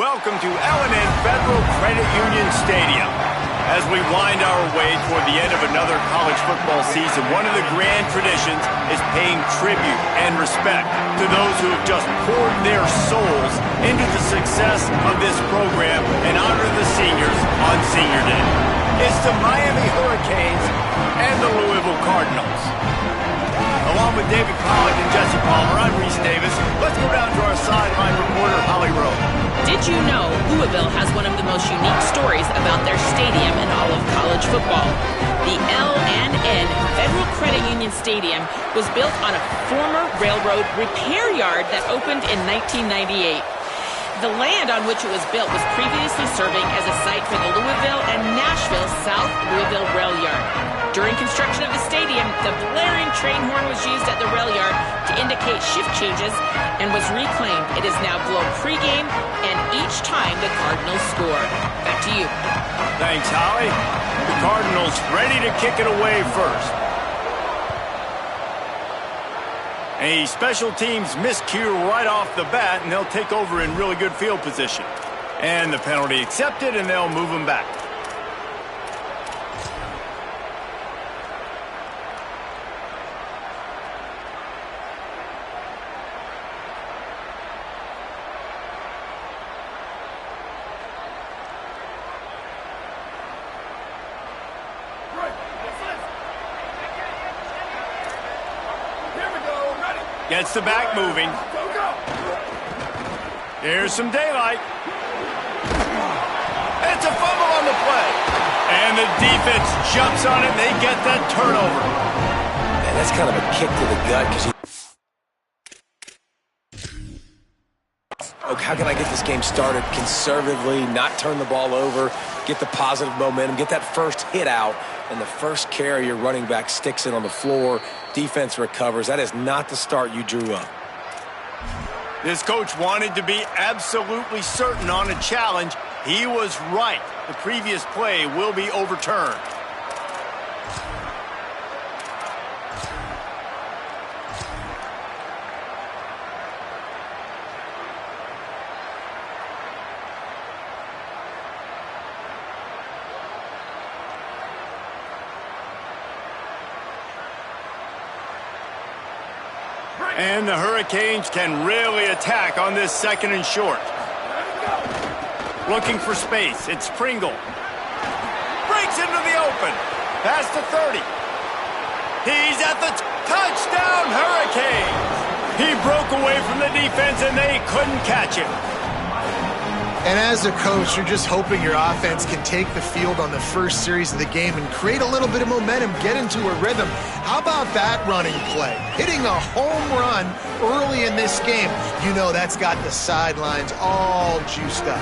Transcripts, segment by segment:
welcome to L&N Federal Credit Union Stadium. As we wind our way toward the end of another college football season, one of the grand traditions is paying tribute and respect to those who have just poured their souls into the success of this program and honor the seniors on Senior Day. It's the Miami Hurricanes and the Louisville Cardinals. Along with David Pollack and Jesse Palmer, I'm Reese Davis. Let's go down to our sideline reporter, Holly Rowe. Did you know Louisville has one of the most unique stories about their stadium in all of college football? The L&N Federal Credit Union Stadium was built on a former railroad repair yard that opened in 1998. The land on which it was built was previously serving as a site for the Louisville and Nashville South Louisville Rail Yard. During construction of the stadium, the blaring train horn was used at the rail yard to indicate shift changes and was reclaimed. It is now blown pregame and each time the Cardinals score. Back to you. Thanks, Holly. The Cardinals ready to kick it away first. A special teams miscue right off the bat, and they'll take over in really good field position. And the penalty accepted, and they'll move them back. Gets the back moving. Here's some daylight. It's a fumble on the play. And the defense jumps on it, and they get that turnover. Man, that's kind of a kick to the gut because how can I get this game started conservatively, not turn the ball over, get the positive momentum, get that first hit out, and the first carry your running back sticks it on the floor, defense recovers. That is not the start you drew up. This coach wanted to be absolutely certain on a challenge. He was right. The previous play will be overturned. And the Hurricanes can really attack on this second and short. Looking for space. It's Pringle. Breaks into the open. Past the 30. He's at the touchdown, Hurricanes. He broke away from the defense, and they couldn't catch him. And as a coach, you're just hoping your offense can take the field on the first series of the game and create a little bit of momentum, get into a rhythm. How about that running play? Hitting a home run early in this game. You know that's got the sidelines all juiced up.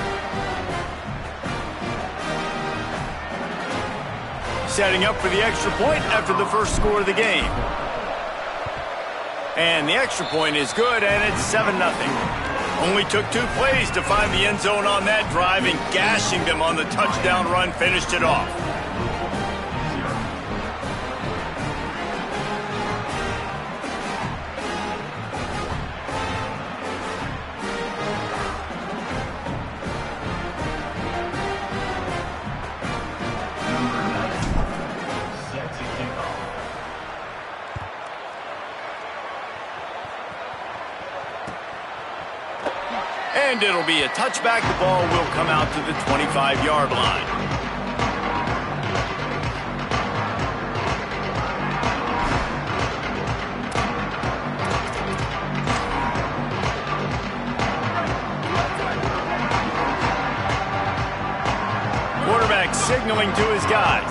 Setting up for the extra point after the first score of the game. And the extra point is good, and it's 7-0. Only took 2 plays to find the end zone on that drive, and gashing them on the touchdown run finished it off. And it'll be a touchback. The ball will come out to the 25-yard line. Quarterback signaling to his guys.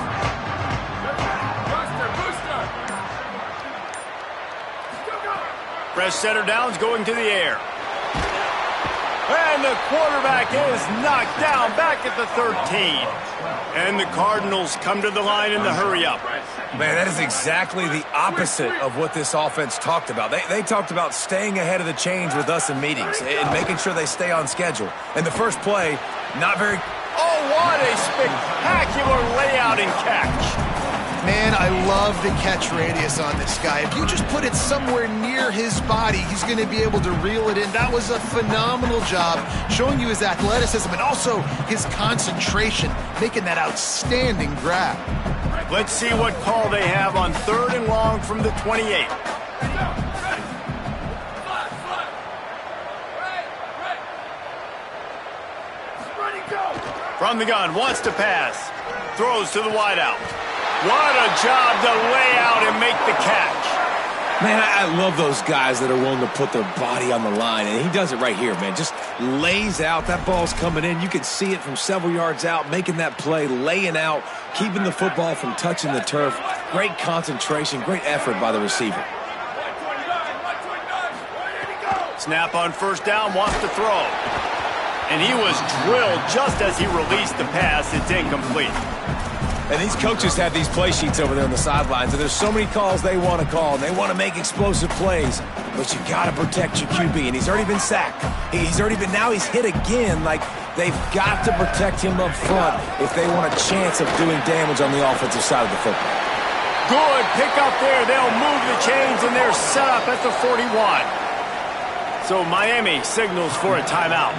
Fresh setter downs going to the air. And the quarterback is knocked down back at the 13. And the Cardinals come to the line in the hurry-up. Man, that is exactly the opposite of what this offense talked about. They talked about staying ahead of the change with us in meetings and making sure they stay on schedule. And the first play, not very... Oh, what a spectacular layout and catch. Man, I love the catch radius on this guy. If you just put it somewhere near his body, he's going to be able to reel it in. That was a phenomenal job, showing you his athleticism and also his concentration, making that outstanding grab. Let's see what call they have on 3rd and long from the 28. From the gun, wants to pass. Throws to the wideout. What a job to lay out and make the catch. Man, I love those guys that are willing to put their body on the line, and he does it right here, man. Just lays out. That ball's coming in. You can see it from several yards out, making that play, laying out, keeping the football from touching the turf. Great concentration, great effort by the receiver. Snap on 1st down, wants to throw. And he was drilled just as he released the pass. It's incomplete. And these coaches have these play sheets over there on the sidelines, and there's so many calls they want to call, and they want to make explosive plays. But you got to protect your QB, and he's already been sacked. Now he's hit again. Like, they've got to protect him up front if they want a chance of doing damage on the offensive side of the football. Good pick up there. They'll move the chains, and they're set up at the 41. So Miami signals for a timeout.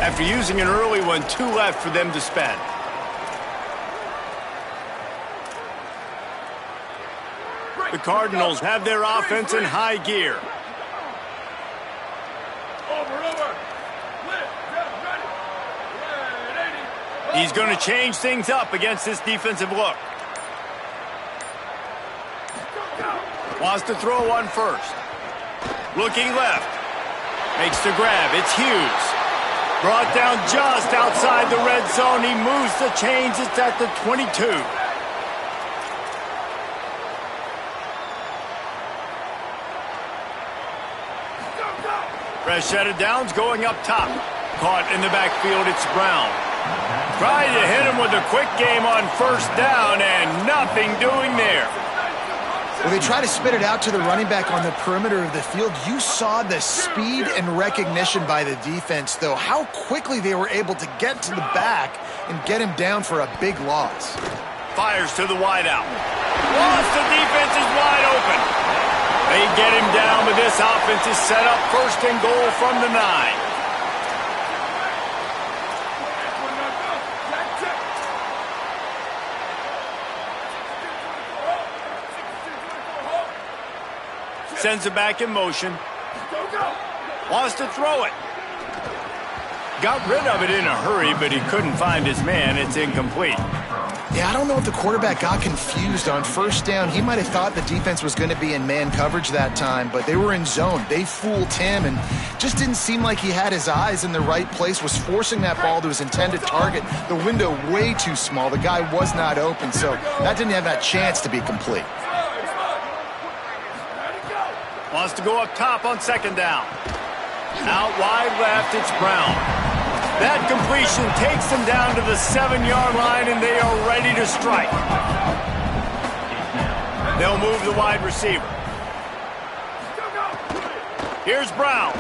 After using an early one, 2 left for them to spend. The Cardinals have their offense in high gear. He's going to change things up against this defensive look. Wants to throw on 1st. Looking left. Makes the grab. It's Hughes. Brought down just outside the red zone. He moves the chains. It's at the 22. Fresh set of downs going up top. Caught in the backfield, it's Brown. Tried to hit him with a quick game on 1st down, and nothing doing there. When they try to spit it out to the running back on the perimeter of the field, you saw the speed and recognition by the defense, though. How quickly they were able to get to the back and get him down for a big loss. Fires to the wideout. Lost, the defense is wide open. They get him down, but this offense is set up 1st and goal from the 9. Sends it back in motion. Wants to throw it. Got rid of it in a hurry, but he couldn't find his man. It's incomplete. Yeah, I don't know if the quarterback got confused on 1st down. He might have thought the defense was going to be in man coverage that time, but they were in zone. They fooled him and just didn't seem like he had his eyes in the right place, was forcing that ball to his intended target. The window way too small. The guy was not open, so that didn't have that chance to be complete. Wants to go up top on 2nd down. Out wide left, it's Brown. That completion takes them down to the 7-yard line, and they are ready to strike. They'll move the wide receiver. Here's Brown.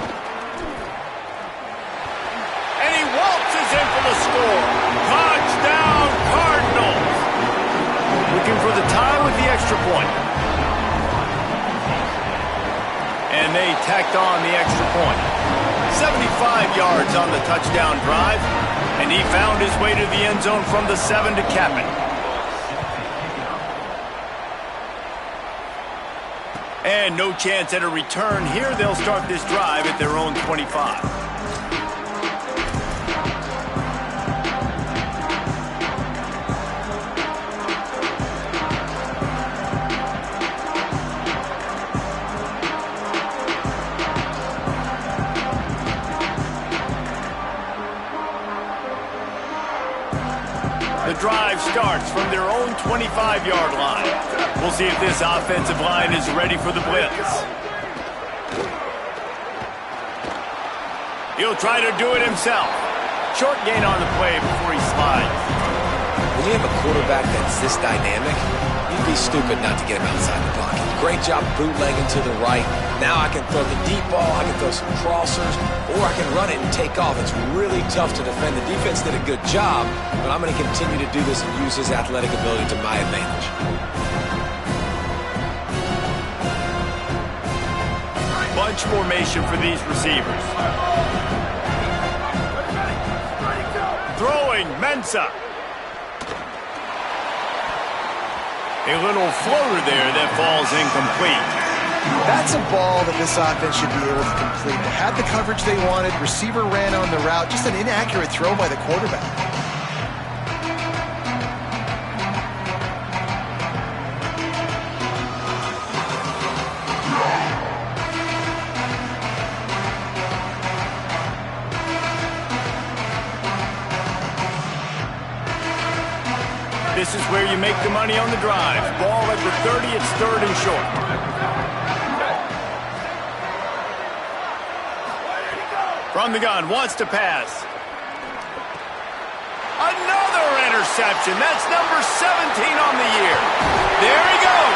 And he waltzes in for the score. Touchdown, Cardinals. Looking for the tie with the extra point. And they tacked on the extra point. 75 yards on the touchdown drive, and he found his way to the end zone from the 7 to cap it. And no chance at a return here. They'll start this drive at their own 25. The drive starts from their own 25-yard line. We'll see if this offensive line is ready for the blitz. He'll try to do it himself. Short gain on the play before he slides. When you have a quarterback that's this dynamic, You'd be stupid not to get him outside the pocket. Great job bootlegging to the right. Now I can throw the deep ball, I can throw some crossers, or I can run it and take off. It's really tough to defend. The defense did a good job, but I'm going to continue to do this and use his athletic ability to my advantage. Bunch formation for these receivers. Throwing, Mensah. A little floater there that falls incomplete. That's a ball that this offense should be able to complete. They had the coverage they wanted. Receiver ran on the route. Just an inaccurate throw by the quarterback. This is where you make the money on the drive. Ball at the 30, it's 3rd and short. From the gun, wants to pass. Another interception. That's number 17 on the year. There he goes.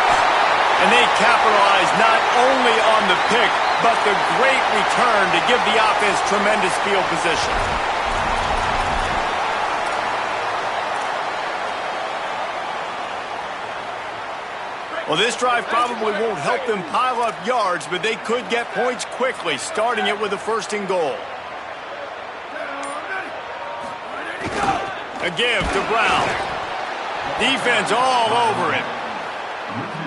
And they capitalize not only on the pick, but the great return to give the offense tremendous field position. Well, this drive probably won't help them pile up yards, but they could get points quickly, starting it with a 1st and goal. A give to Brown. Defense all over him.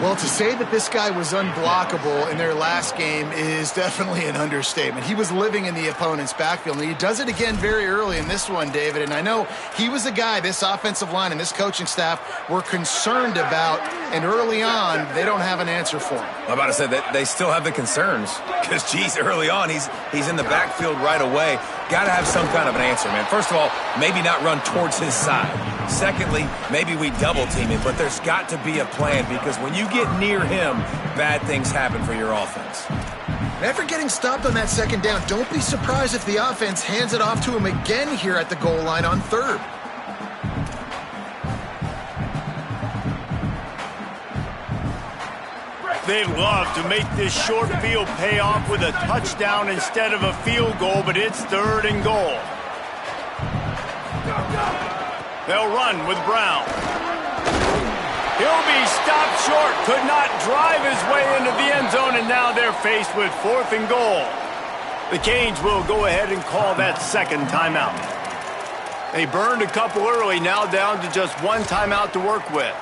Well, to say that this guy was unblockable in their last game is definitely an understatement. He was living in the opponent's backfield, and he does it again very early in this one, David. And I know he was a guy this offensive line and this coaching staff were concerned about, and early on, they don't have an answer for him. I'm about to say that they still have the concerns because, geez, early on, he's in the backfield right away. Got to have some kind of an answer, man. First of all, maybe not run towards his side. Secondly, maybe we double team him, but there's got to be a plan because when you get near him, bad things happen for your offense. After getting stopped on that 2nd down, don't be surprised if the offense hands it off to him again here at the goal line on 3rd. They'd love to make this short field pay off with a touchdown instead of a field goal, but it's 3rd and goal. They'll run with Brown. He'll be stopped short, could not drive his way into the end zone, and now they're faced with 4th and goal. The Canes will go ahead and call that 2nd timeout. They burned a couple early, now down to just 1 timeout to work with.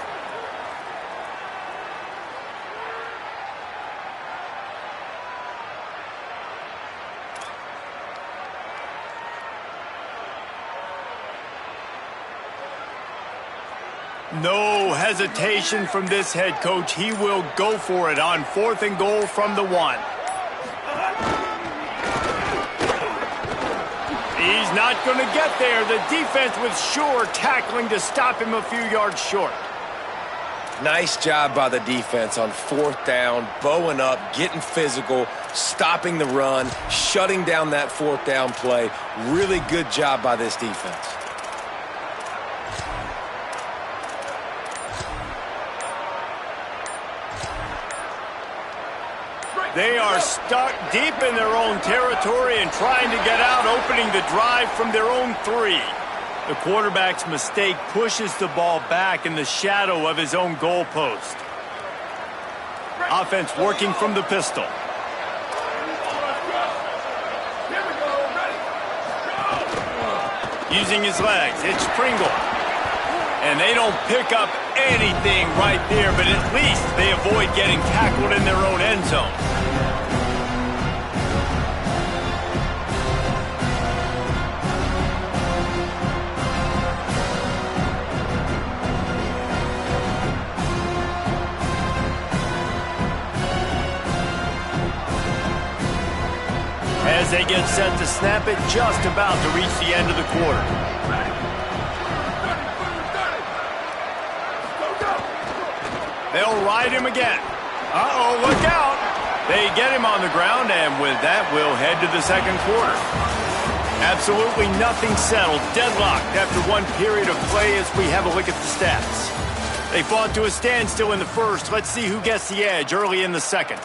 No hesitation from this head coach. He will go for it on 4th and goal from the 1. He's not going to get there. The defense with sure tackling to stop him a few yards short. Nice job by the defense on 4th down, bowing up, getting physical, stopping the run, shutting down that 4th down play. Really good job by this defense. They are stuck deep in their own territory and trying to get out, opening the drive from their own 3. The quarterback's mistake pushes the ball back in the shadow of his own goalpost. Offense working from the pistol. Using his legs, it's Pringle. And they don't pick up anything right there, but at least they avoid getting tackled in their own end zone. As they get set to snap it, just about to reach the end of the quarter. They'll ride him again. Uh-oh, look out. They get him on the ground, and with that, we'll head to the 2nd quarter. Absolutely nothing settled. Deadlocked after 1 period of play as we have a look at the stats. They fought to a standstill in the first. Let's see who gets the edge early in the second.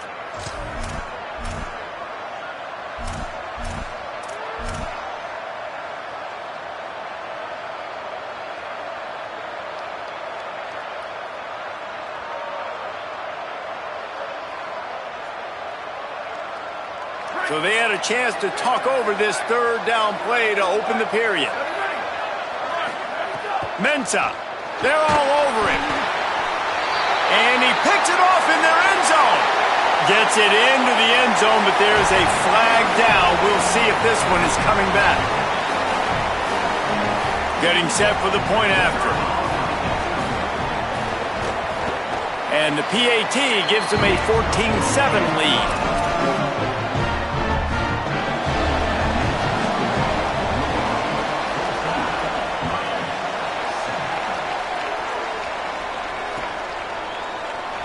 So they had a chance to talk over this third down play to open the period. Mensah, they're all over him. And he picks it off in their end zone. Gets it into the end zone, but there's a flag down. We'll see if this one is coming back. Getting set for the point after. And the PAT gives them a 14-7 lead.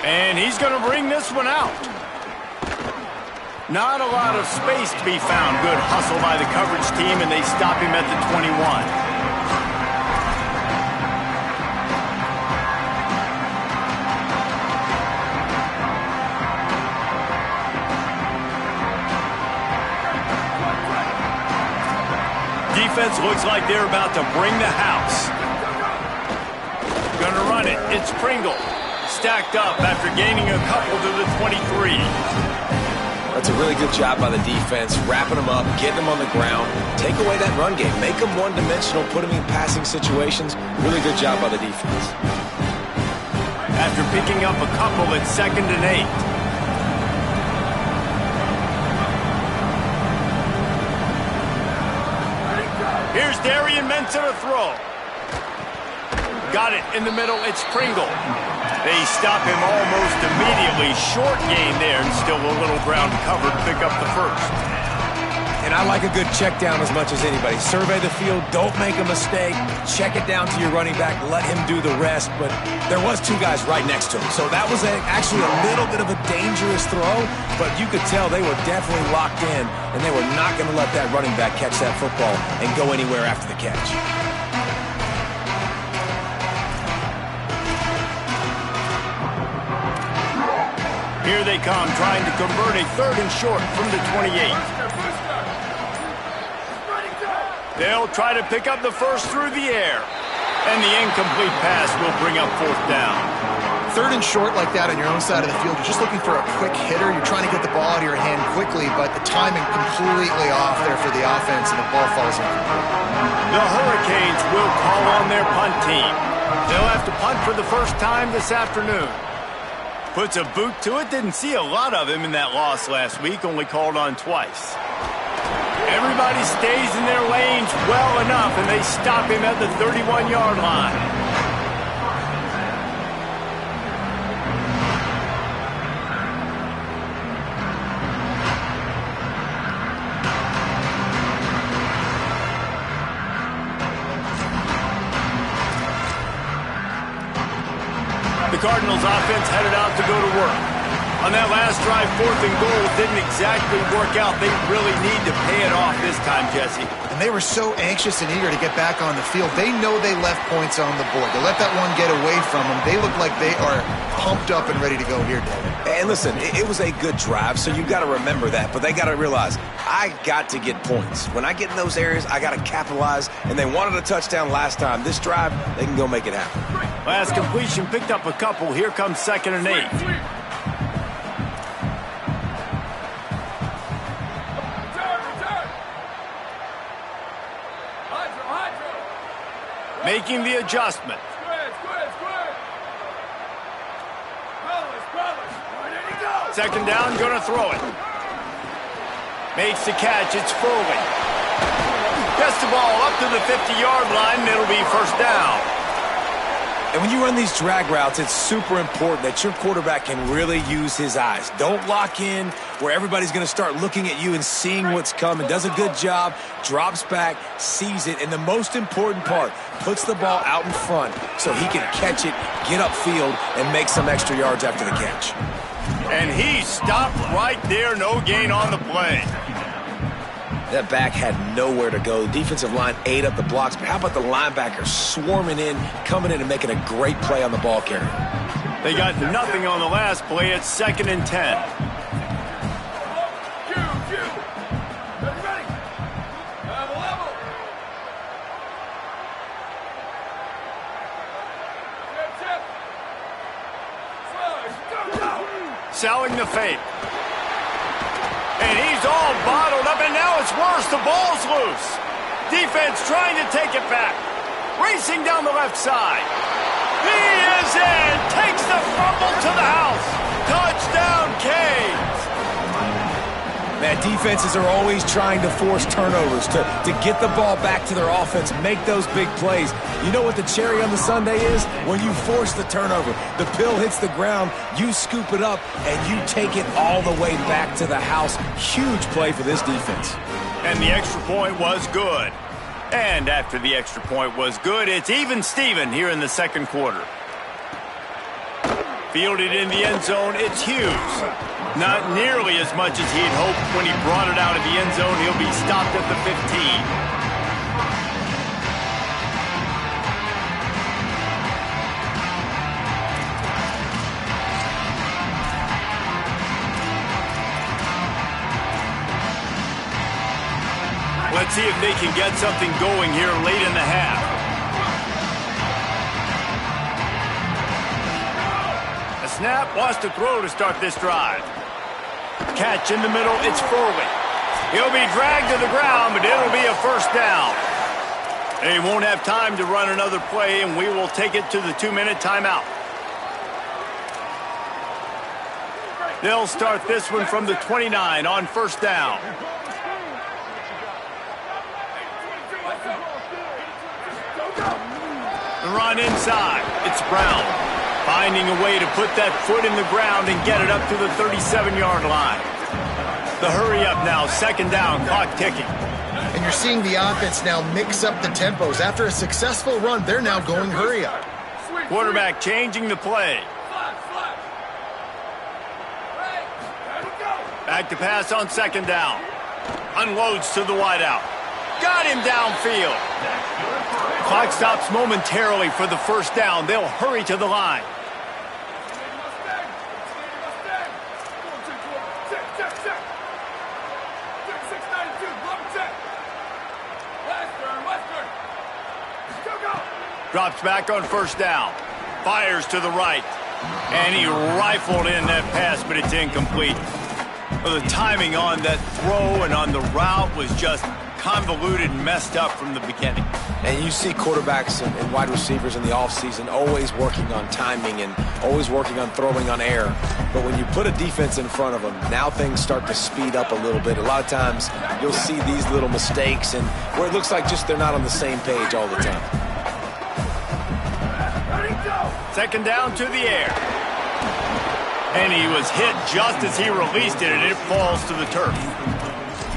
And he's going to bring this one out. Not a lot of space to be found. Good hustle by the coverage team, and they stop him at the 21. Defense looks like they're about to bring the house. Going to run it. It's Pringle. Stacked up after gaining a couple to the 23. That's a really good job by the defense, wrapping them up, getting them on the ground, take away that run game, make them one-dimensional, put them in passing situations. Really good job by the defense. After picking up a couple at 2nd and 8. Here's Darian Mensah to throw. Got it in the middle. It's Pringle. They stop him almost immediately. Short gain there, and still a little ground covered to pick up the first. And I like a good check down as much as anybody. Survey the field, don't make a mistake. Check it down to your running back, let him do the rest. But there was 2 guys right next to him. So that was actually a little bit of a dangerous throw, but you could tell they were definitely locked in, and they were not going to let that running back catch that football and go anywhere after the catch. Here they come, trying to convert a 3rd and short from the 28. They'll try to pick up the first through the air. And the incomplete pass will bring up 4th down. 3rd and short like that on your own side of the field. You're just looking for a quick hitter. You're trying to get the ball out of your hand quickly, but the timing completely off there for the offense, and the ball falls incomplete. The Hurricanes will call on their punt team. They'll have to punt for the first time this afternoon. Puts a boot to it. Didn't see a lot of him in that loss last week. Only called on twice. Everybody stays in their lanes well enough, and they stop him at the 31-yard line. The Cardinals offense headed out to go to work. On that last drive, 4th and goal didn't exactly work out. They really need to pay it off this time, Jesse. And they were so anxious and eager to get back on the field. They know they left points on the board. To let that one get away from them, they look like they are pumped up and ready to go here, David. And listen, it was a good drive, so you've got to remember that. But they got to realize, I got to get points. When I get in those areas, I got to capitalize. And they wanted a touchdown last time. This drive, they can go make it happen. Last completion picked up a couple. Here comes 2nd and 8. Making the adjustment. Second down, gonna throw it. Makes the catch, it's Foley. Gets the ball up to the 50-yard line, and it'll be 1st down. And when you run these drag routes, it's super important that your quarterback can really use his eyes. Don't lock in where everybody's going to start looking at you and seeing what's coming. Does a good job, drops back, sees it, and the most important part, puts the ball out in front so he can catch it, get upfield, and make some extra yards after the catch. And he stopped right there, no gain on the play. That back had nowhere to go. The defensive line ate up the blocks, but how about the linebackers swarming in, coming in and making a great play on the ball carrier? They got nothing on the last play. It's 2nd and 10. Selling the fake. And he's all bottled up, and now it's worse. The ball's loose. Defense trying to take it back. Racing down the left side. He is in. Takes the fumble to the house. Touchdown, Canes. Man, defenses are always trying to force turnovers to get the ball back to their offense, make those big plays. You know what the cherry on the sundae is? When you force the turnover, the pill hits the ground, you scoop it up, and you take it all the way back to the house. Huge play for this defense. And the extra point was good. And after the extra point was good, it's even Steven here in the second quarter. Fielded in the end zone, it's Hughes. Not nearly as much as he'd hoped when he brought it out of the end zone. He'll be stopped at the 15. Let's see if they can get something going here late in the half. A snap, wants to throw to start this drive. Catch in the middle, it's Foley. He'll be dragged to the ground, but it'll be a first down. They won't have time to run another play, and we will take it to the 2-minute timeout. They'll start this one from the 29 on first down. The run inside. It's Brown. Finding a way to put that foot in the ground and get it up to the 37-yard line. The hurry up now, second down, clock ticking. And you're seeing the offense now mix up the tempos. After a successful run, they're now going hurry up. Quarterback changing the play. Back to pass on second down. Unloads to the wideout. Got him downfield. Clock stops momentarily for the first down. They'll hurry to the line. Drops back on first down. Fires to the right. And he rifled in that pass, but it's incomplete. Well, the timing on that throw and on the route was just convoluted and messed up from the beginning. And you see quarterbacks and wide receivers in the offseason always working on timing and always working on throwing on air. But when you put a defense in front of them, now things start to speed up a little bit. A lot of times you'll see these little mistakes and where it looks like just they're not on the same page all the time. Second down to the air. And he was hit just as he released it, and it falls to the turf.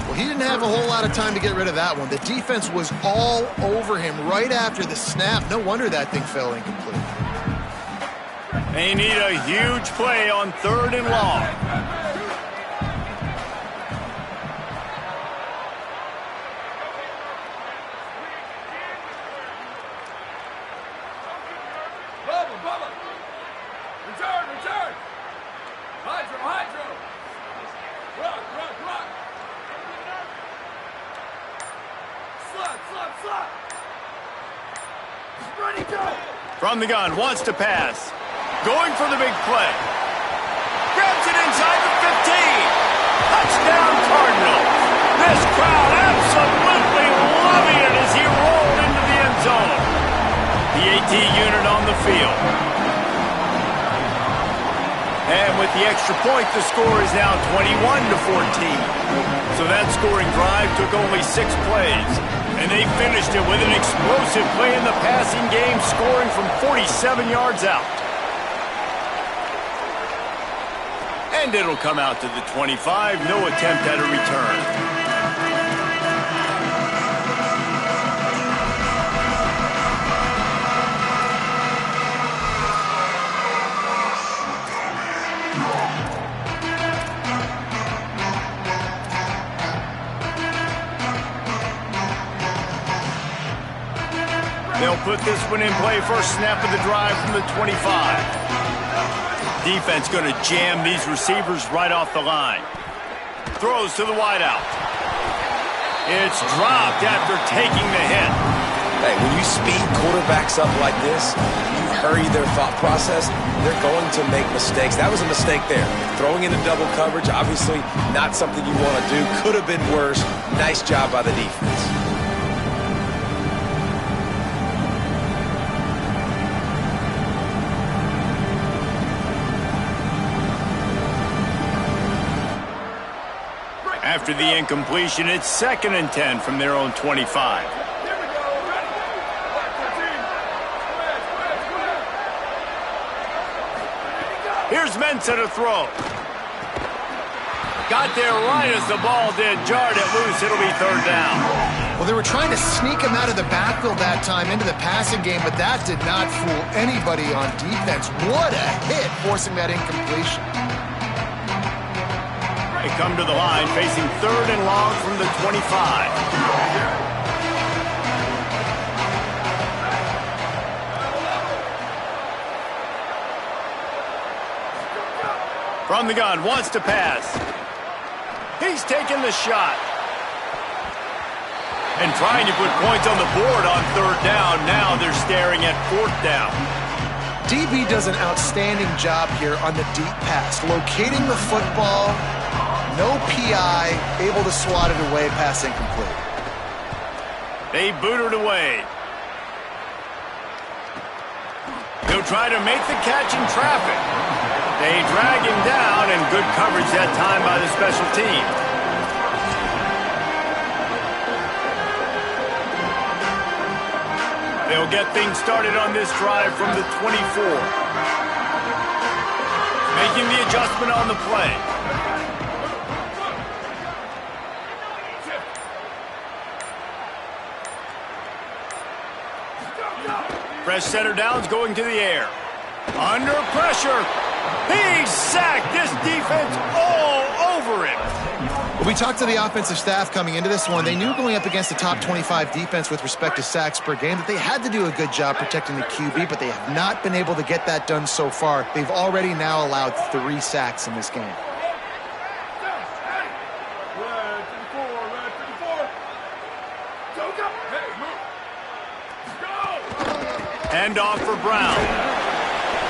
Well, he didn't have a whole lot of time to get rid of that one. The defense was all over him right after the snap. No wonder that thing fell incomplete. They need a huge play on third and long. From the gun, wants to pass. Going for the big play. Grabs it inside the 15. Touchdown, Cardinals. This crowd absolutely loving it as he rolled into the end zone. The AT unit on the field. And with the extra point, the score is now 21-14. So that scoring drive took only 6 plays. And they finished it with an explosive play in the passing game, scoring from 47 yards out. And it'll come out to the 25. No attempt at a return. put this one in play. First snap of the drive from the 25. Defense going to jam these receivers right off the line. Throws to the wideout. It's dropped after taking the hit. Hey, when you speed quarterbacks up like this, you hurry their thought process, they're going to make mistakes. That was a mistake there. Throwing into double coverage, obviously not something you want to do. Could have been worse. Nice job by the defense. After the incompletion, it's 2nd and 10 from their own 25. Here's Mensa to throw. Got there right as the ball did. Jarred it loose. It'll be 3rd down. Well, they were trying to sneak him out of the backfield that time into the passing game, but that did not fool anybody on defense. What a hit, forcing that incompletion. They come to the line, facing 3rd and long from the 25. From the gun, wants to pass. He's taking the shot. And trying to put points on the board on 3rd down. Now they're staring at 4th down. DB does an outstanding job here on the deep pass, locating the football. No PI, able to swat it away, pass incomplete. They boot it away. He'll try to make the catch in traffic. They drag him down, and good coverage that time by the special team. They'll get things started on this drive from the 24. Making the adjustment on the play. Fresh center downs going to the air. Under pressure. He's sacked. This defense all over him. Well, we talked to the offensive staff coming into this one. They knew going up against the top 25 defense with respect to sacks per game that they had to do a good job protecting the QB, but they have not been able to get that done so far. They've already now allowed 3 sacks in this game. Hand off for Brown.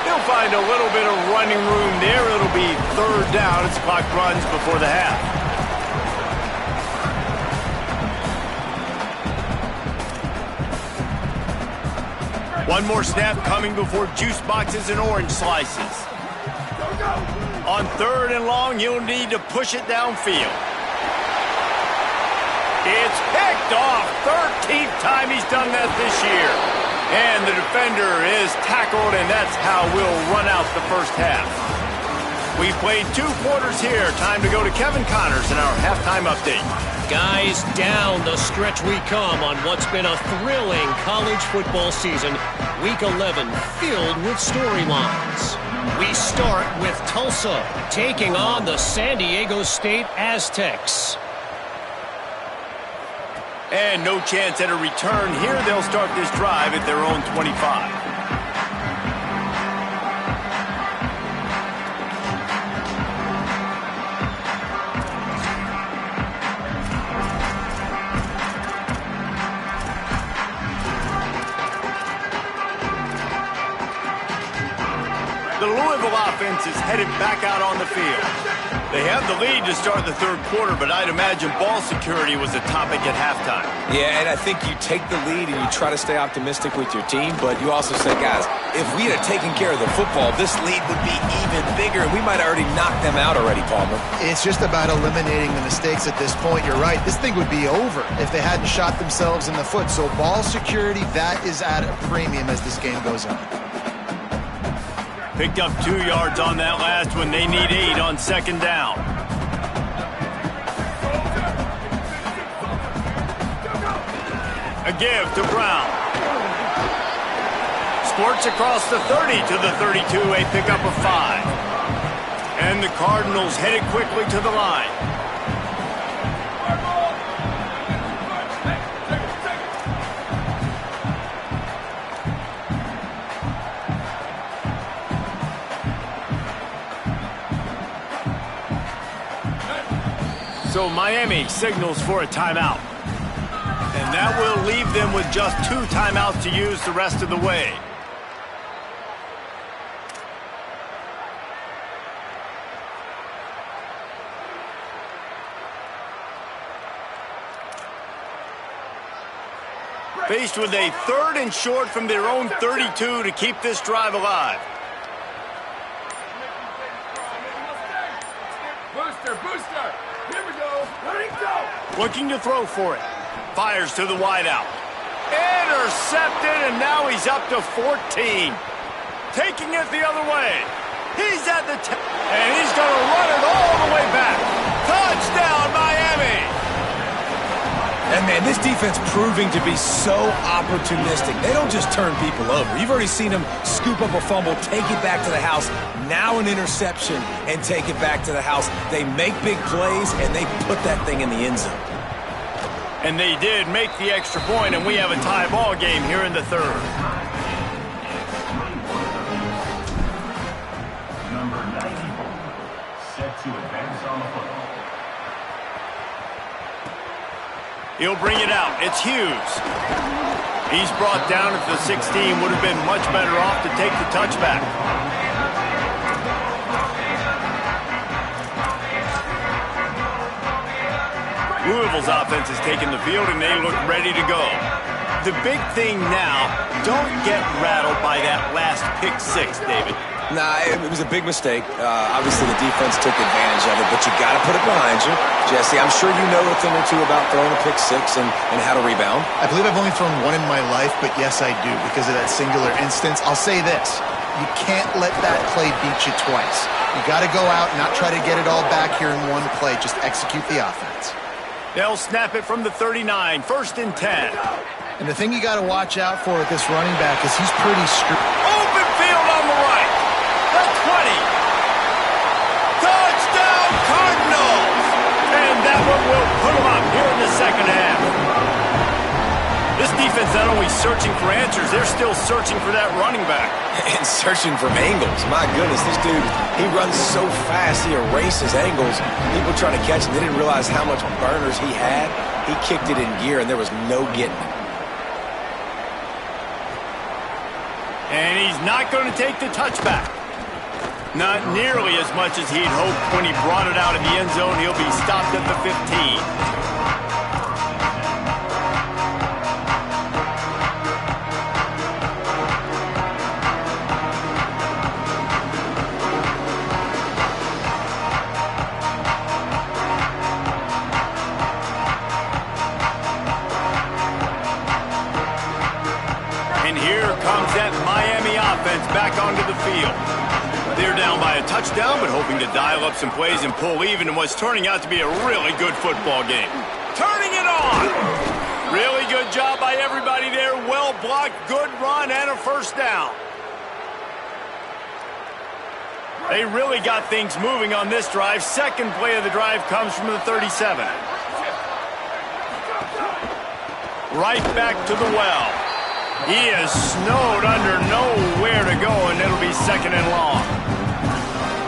He'll find a little bit of running room there. It'll be 3rd down as clock runs before the half. One more snap coming before juice boxes and orange slices. On 3rd and long, he'll need to push it downfield. It's picked off. 13th time he's done that this year. And the defender is tackled, and that's how we'll run out the first half. We've played 2 quarters here. Time to go to Kevin Connors in our halftime update. Guys, down the stretch we come on what's been a thrilling college football season. Week 11 filled with storylines. We start with Tulsa taking on the San Diego State Aztecs. And no chance at a return here. They'll start this drive at their own 25. The Louisville offense is headed back out on the field. They have the lead to start the 3rd quarter, but I'd imagine ball security was a topic at halftime. Yeah, and I think you take the lead and you try to stay optimistic with your team, but you also say, guys, if we had taken care of the football, this lead would be even bigger, and we might have already knocked them out already, Palmer. It's just about eliminating the mistakes at this point. You're right. This thing would be over if they hadn't shot themselves in the foot. So ball security, that is at a premium as this game goes on. Picked up 2 yards on that last one. They need 8 on 2nd down. A give to Brown. Squirts across the 30 to the 32, a pickup of 5. And the Cardinals headed quickly to the line. So Miami signals for a timeout. And that will leave them with just 2 timeouts to use the rest of the way. Faced with a 3rd and short from their own 32 to keep this drive alive. Booster, here we go, let it go! Looking to throw for it. Fires to the wideout. Intercepted, and now he's up to 14. Taking it the other way. He's at the 10, and he's going to run it all the way back. Touchdown, Miami! And, man, this defense proving to be so opportunistic. They don't just turn people over. You've already seen them scoop up a fumble, take it back to the house, now an interception, and take it back to the house. They make big plays, and they put that thing in the end zone. And they did make the extra point, and we have a tie ball game here in the 3rd. Number 94, set to advance on the football. He'll bring it out. It's Hughes. He's brought down at the 16. Would have been much better off to take the touchback. Louisville's offense has taken the field, and they look ready to go. The big thing now, don't get rattled by that last pick 6, David. Nah, it was a big mistake. Obviously, the defense took advantage of it, but you got to put it behind you. Jesse, I'm sure you know a thing or two about throwing a pick 6 and how to rebound. I believe I've only thrown 1 in my life, but yes, I do because of that singular instance. I'll say this. You can't let that play beat you twice. You got to go out and not try to get it all back here in one play. Just execute the offense. They'll snap it from the 39, 1st and 10. And the thing you got to watch out for with this running back is he's pretty open field on the right. The 20. Touchdown, Cardinals! And that one will put them up here in the 2nd half. This defense not only searching for answers, they're still searching for that running back. And searching for angles. My goodness, this dude, he runs so fast, he erases angles. People trying to catch him, they didn't realize how much burners he had. He kicked it in gear, and there was no getting it. And he's not going to take the touchback. Not nearly as much as he'd hoped when he brought it out of the end zone. He'll be stopped at the 15. And here comes that Miami offense back onto the field. They're down by a touchdown, but hoping to dial up some plays and pull even in what's turning out to be a really good football game. Turning it on! Really good job by everybody there. Well blocked, good run, and a 1st down. They really got things moving on this drive. 2nd play of the drive comes from the 37. Right back to the well. He is snowed under, nowhere to go, and it'll be 2nd and long.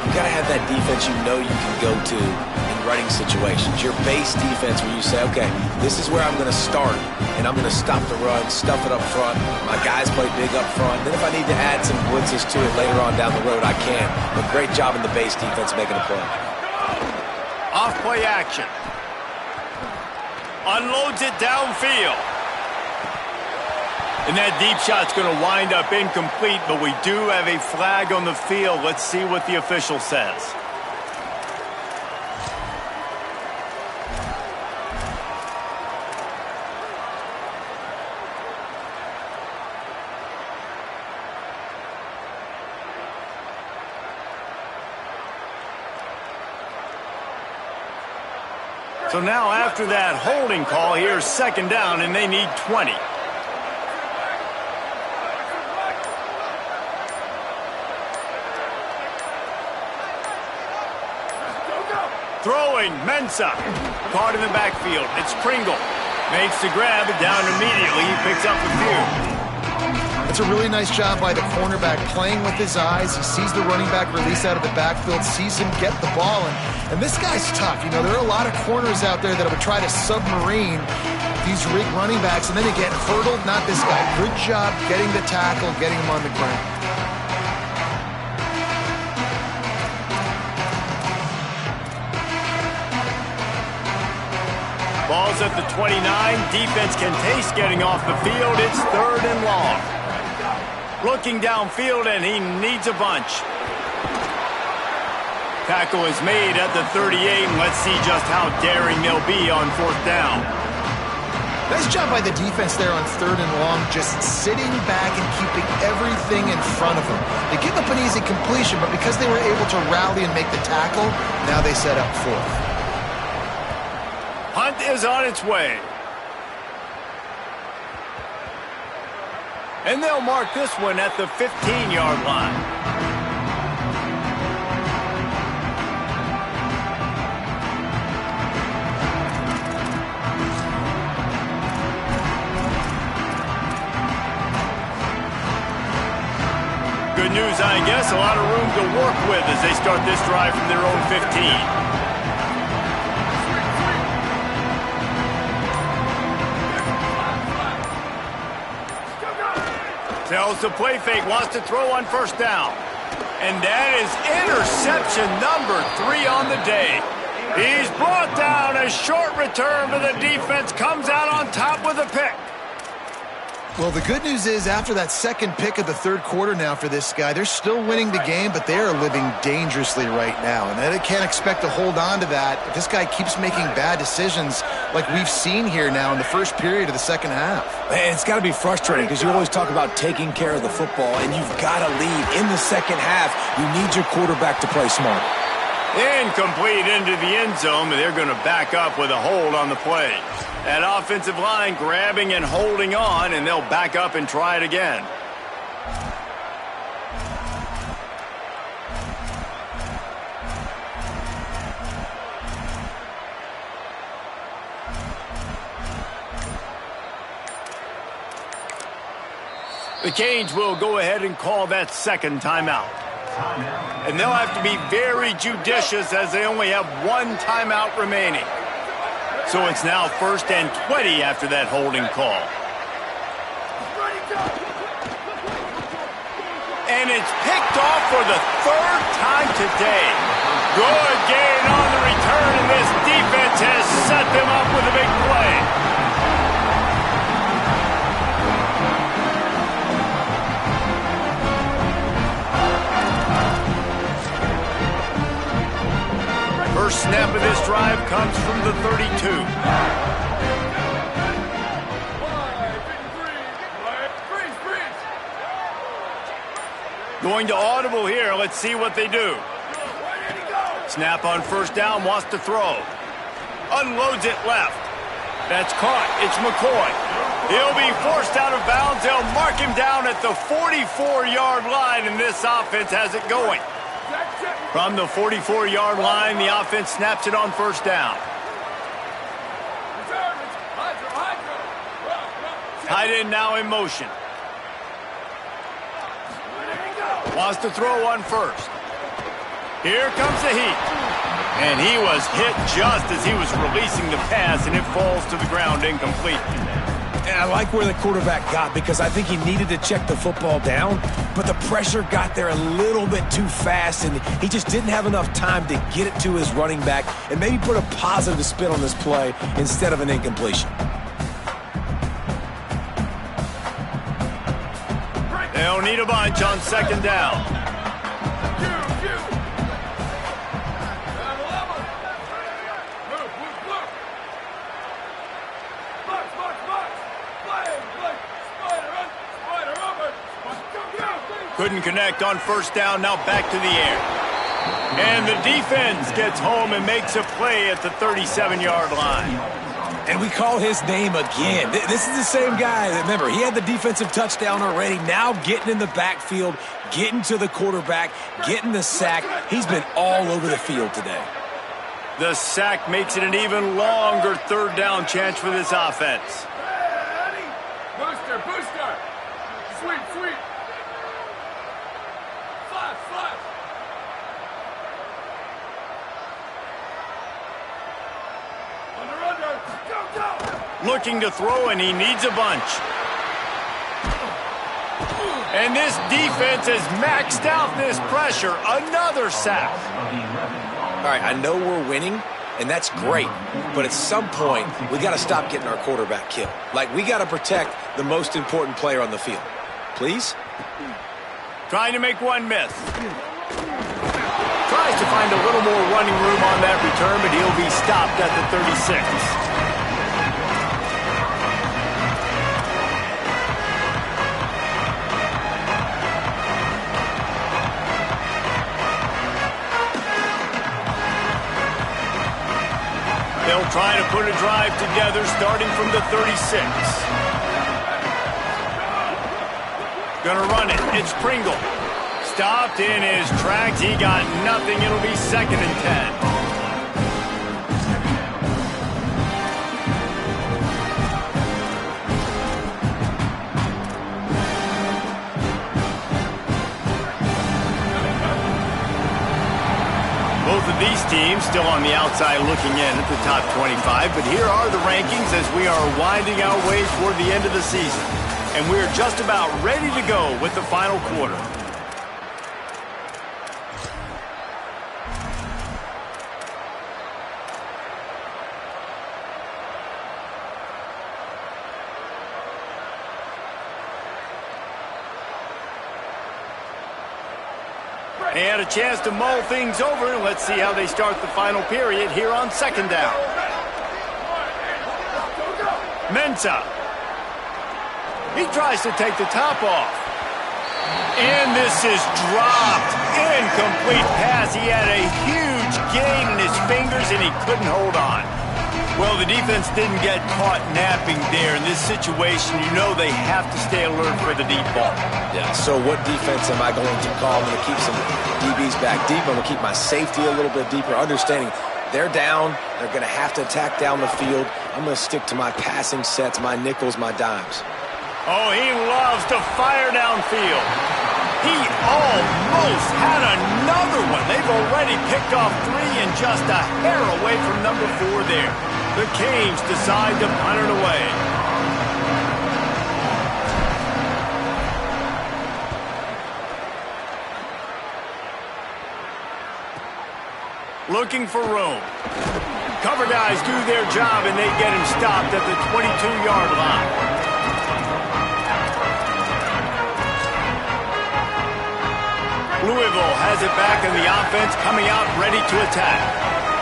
You got to have that defense you know you can go to in running situations. Your base defense where you say, okay, this is where I'm going to start, and I'm going to stop the run, stuff it up front. My guys play big up front. Then if I need to add some blitzes to it later on down the road, I can. But great job in the base defense making a play. Off-play action. Unloads it downfield. And that deep shot's going to wind up incomplete, but we do have a flag on the field. Let's see what the official says. So now after that holding call, here's 2nd down, and they need 20. Throwing, Mensah. Caught in the backfield. It's Pringle. Makes the grab, and down immediately. He picks up a few. The That's a really nice job by the cornerback, playing with his eyes. He sees the running back release out of the backfield, sees him get the ball, and this guy's tough. You know, there are a lot of corners out there that would try to submarine these running backs, and then they get hurdled. Not this guy. Good job getting the tackle, getting him on the ground. Ball's at the 29. Defense can taste getting off the field. It's 3rd and long. Looking downfield, and he needs a bunch. Tackle is made at the 38, and let's see just how daring they'll be on 4th down. Nice job by the defense there on 3rd and long, just sitting back and keeping everything in front of them. They give up an easy completion, but because they were able to rally and make the tackle, now they set up 4th. Hunt is on its way. And they'll mark this one at the 15-yard line. Good news, I guess. A lot of room to work with as they start this drive from their own 15. Tells the play fake, wants to throw on 1st down. And that is interception number 3 on the day. He's brought down. A short return, but the defense comes out on top with a pick. Well, the good news is after that second pick of the 3rd quarter now for this guy, they're still winning the game, but they are living dangerously right now. And they can't expect to hold on to that if this guy keeps making bad decisions like we've seen here now in the first period of the second half. Man, it's got to be frustrating because you always talk about taking care of the football, and you've got to lead. In the second half, you need your quarterback to play smart. Incomplete into the end zone, and they're going to back up with a hold on the play. That offensive line grabbing and holding on, and they'll back up and try it again. The Canes will go ahead and call that second timeout. And they'll have to be very judicious as they only have 1 timeout remaining. So it's now 1st and 20 after that holding call. And it's picked off for the 3rd time today. Good gain on the return, and this defense has set them up with a big play. First snap of this drive comes from the 32. Going to audible here. Let's see what they do. Snap on 1st down, wants to throw. Unloads it left. That's caught. It's McCoy. He'll be forced out of bounds. They'll mark him down at the 44-yard line, and this offense has it going. From the 44-yard line, the offense snaps it on 1st down. Tight end now in motion. Wants to throw on 1st. Here comes the heat. And he was hit just as he was releasing the pass, and it falls to the ground incomplete. And I like where the quarterback got because I think he needed to check the football down, but the pressure got there a little bit too fast, and he just didn't have enough time to get it to his running back and maybe put a positive spin on this play instead of an incompletion. They'll need a bunch on 2nd down. Couldn't connect on 1st down, now back to the air. And the defense gets home and makes a play at the 37-yard line. And we call his name again. This is the same guy. Remember, he had the defensive touchdown already. Now getting in the backfield, getting to the quarterback, getting the sack. He's been all over the field today. The sack makes it an even longer 3rd down chance for this offense. Booster, booster. Sweep, sweep. Looking to throw, and he needs a bunch. And this defense has maxed out this pressure. Another sack. All right, I know we're winning, and that's great. But at some point, we got to stop getting our quarterback killed. Like, we got to protect the most important player on the field. Please? Trying to make one miss. Tries to find a little more running room on that return, but he'll be stopped at the 36. They'll try to put a drive together starting from the 36. Gonna run it. It's Pringle. Stopped in his tracks. He got nothing. It'll be 2nd and 10. Both of these teams still on the outside looking in at the top 25, but here are the rankings as we are winding our way toward the end of the season. And we're just about ready to go with the final quarter. They had a chance to mull things over. Let's see how they start the final period here on 2nd down. Mensah. He tries to take the top off. And this is dropped. Incomplete pass. He had a huge gain in his fingers, and he couldn't hold on. Well, the defense didn't get caught napping there. In this situation, you know they have to stay alert for the deep ball. Yeah, so what defense am I going to call? I'm going to keep some DBs back deep. I'm going to keep my safety a little bit deeper, understanding they're down. They're going to have to attack down the field. I'm going to stick to my passing sets, my nickels, my dimes. Oh, he loves to fire downfield. He almost had another one. They've already picked off 3 and just a hair away from number 4 there. The Canes decide to punt it away. Looking for room. Cover guys do their job, and they get him stopped at the 22-yard line. Louisville has it back, and the offense coming out ready to attack.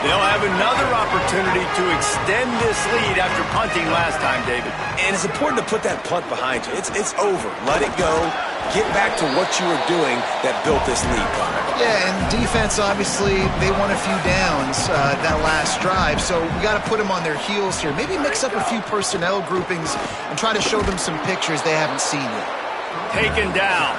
They'll have another opportunity to extend this lead after punting last time, David. And it's important to put that punt behind you. It's over. Let it go. Get back to what you were doing that built this lead, Connor. Yeah, and defense, obviously, they won a few downs that last drive, so we got to put them on their heels here. Maybe mix up a few personnel groupings and try to show them some pictures they haven't seen yet. Taken down.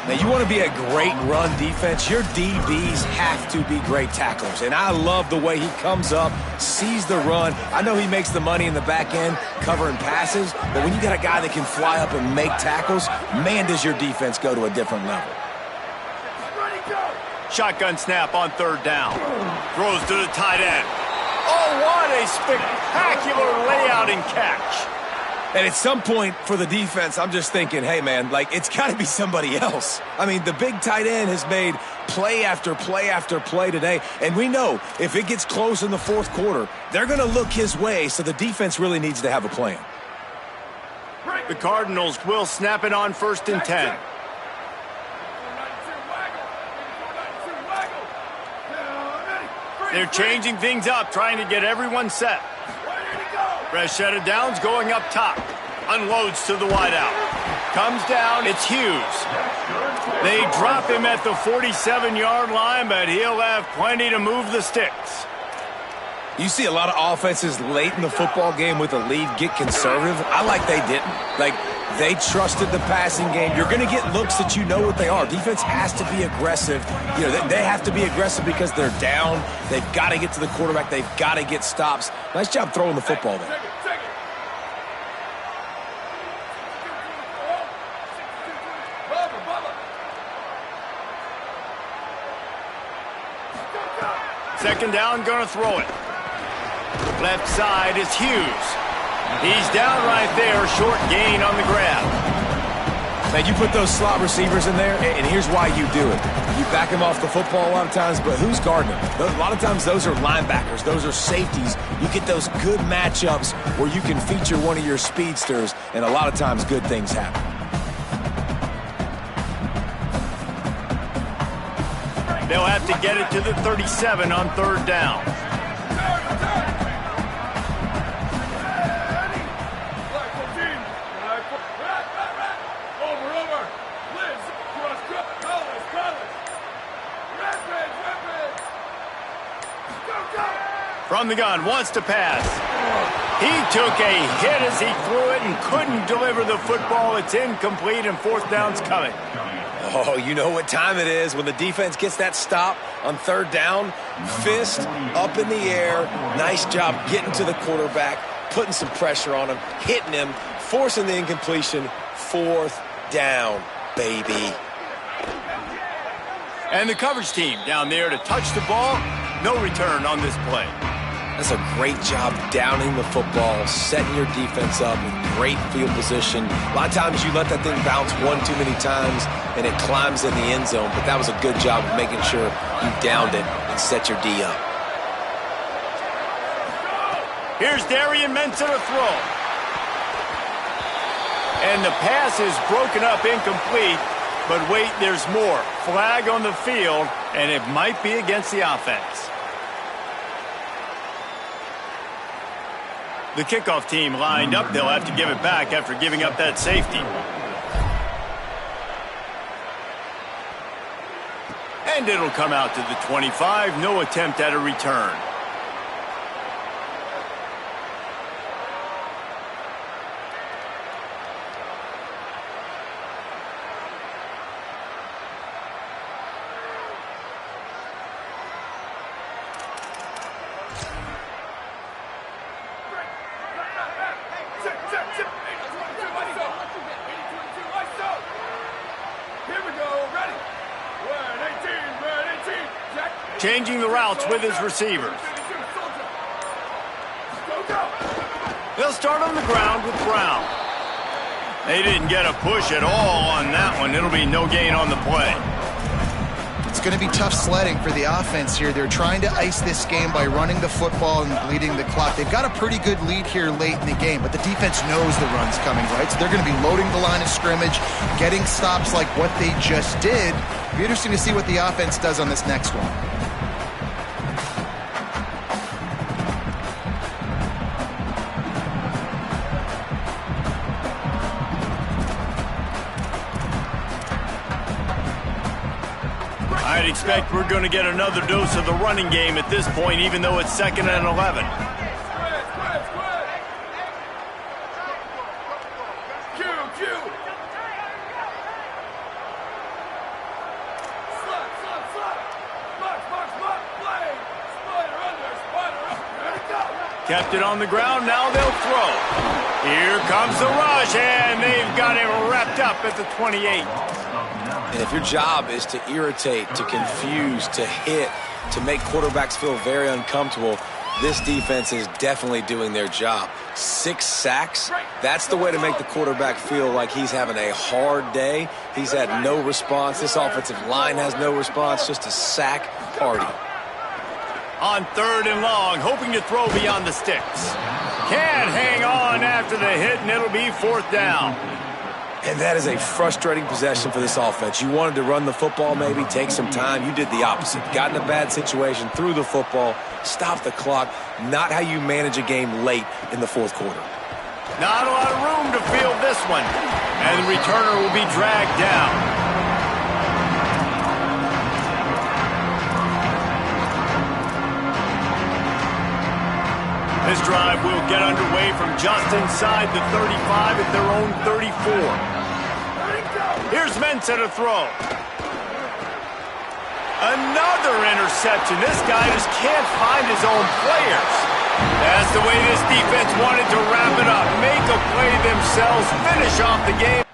Now, you want to be a great run defense, your DBs have to be great tacklers. And I love the way he comes up, sees the run. I know he makes the money in the back end covering passes, but when you got a guy that can fly up and make tackles, man, does your defense go to a different level. Shotgun snap on 3rd down. Throws to the tight end. Oh, what a spectacular layout and catch. And at some point for the defense, I'm just thinking, hey, man, like, it's got to be somebody else. I mean, the big tight end has made play after play after play today. And we know if it gets close in the 4th quarter, they're going to look his way, so the defense really needs to have a plan. The Cardinals will snap it on 1st and 10. They're changing things up, trying to get everyone set. Fresh set of downs going up top. Unloads to the wideout. Comes down, it's Hughes. They drop him at the 47-yard line, but he'll have plenty to move the sticks. You see a lot of offenses late in the football game with a lead get conservative. I like they didn't. Like, they trusted the passing game. You're going to get looks that you know what they are. Defense has to be aggressive. You know, they have to be aggressive because they're down. They've got to get to the quarterback. They've got to get stops. Nice job throwing the football there. Second down, going to throw it. Left side is Hughes. He's down right there, short gain on the grab. Man, you put those slot receivers in there, and here's why you do it. You back him off the football a lot of times, but who's guarding him? A lot of times those are linebackers. Those are safeties. You get those good matchups where you can feature one of your speedsters, and a lot of times good things happen. They'll have to get it to the 37 on third down. From the gun, wants to pass. He took a hit as he threw it and couldn't deliver the football. It's incomplete, and fourth down's coming. Oh, you know what time it is when the defense gets that stop on third down. Fist up in the air. Nice job getting to the quarterback, putting some pressure on him, hitting him, forcing the incompletion. Fourth down, baby. And the coverage team down there to touch the ball. No return on this play. That's a great job downing the football, setting your defense up with great field position. A lot of times you let that thing bounce one too many times and it climbs in the end zone, but that was a good job of making sure you downed it and set your D up. Here's Darian Mensa to throw. And the pass is broken up, incomplete, but wait, there's more. Flag on the field, and it might be against the offense. The kickoff team lined up. They'll have to give it back after giving up that safety. And it'll come out to the 25. No attempt at a return. Changing the routes with his receivers. They'll start on the ground with Brown. They didn't get a push at all on that one. It'll be no gain on the play. It's going to be tough sledding for the offense here. They're trying to ice this game by running the football and bleeding the clock. They've got a pretty good lead here late in the game, but the defense knows the run's coming, right? So they're going to be loading the line of scrimmage, getting stops like what they just did. It'll be interesting to see what the offense does on this next one. I'd expect we're going to get another dose of the running game at this point, even though it's 2nd and 11. Kept it on the ground, now they'll throw. Here comes the rush, and they've got him wrapped up at the 28. And if your job is to irritate, to confuse, to hit, to make quarterbacks feel very uncomfortable, this defense is definitely doing their job. 6 sacks, that's the way to make the quarterback feel like he's having a hard day. He's had no response. This offensive line has no response, just a sack party. On 3rd and long, hoping to throw beyond the sticks. Can't hang on after the hit, and it'll be 4th down. And that is a frustrating possession for this offense. You wanted to run the football, maybe take some time. You did the opposite. Got in a bad situation, threw the football, stopped the clock. Not how you manage a game late in the 4th quarter. Not a lot of room to field this one. And the returner will be dragged down. This drive will get underway from just inside the 35 at their own 34. Here's Mensa to throw. Another interception. This guy just can't find his own players. That's the way this defense wanted to wrap it up. Make a play themselves, finish off the game.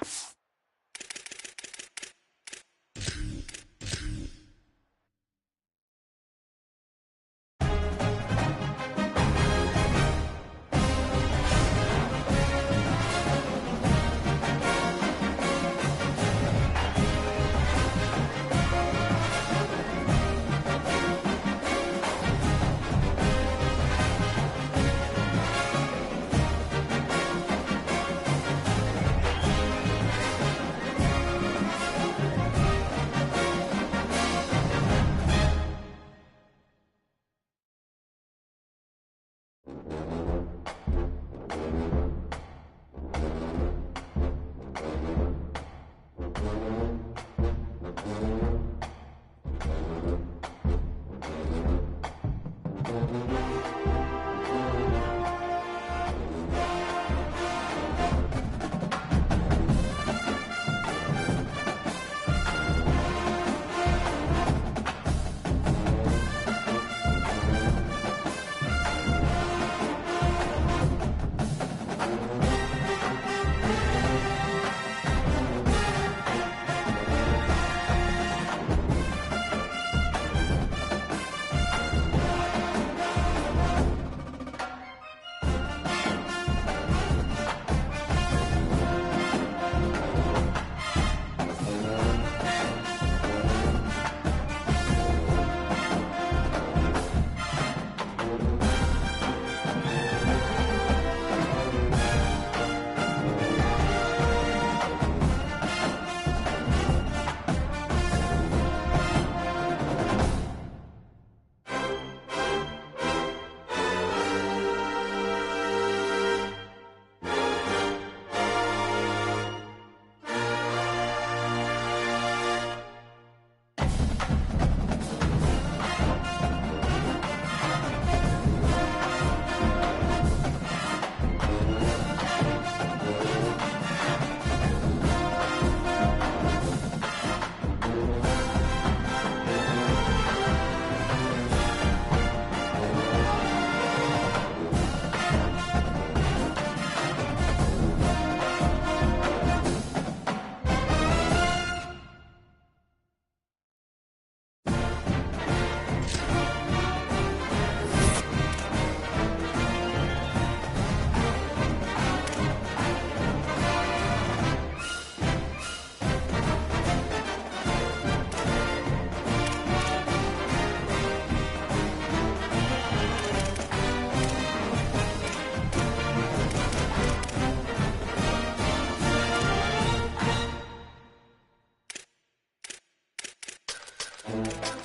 it.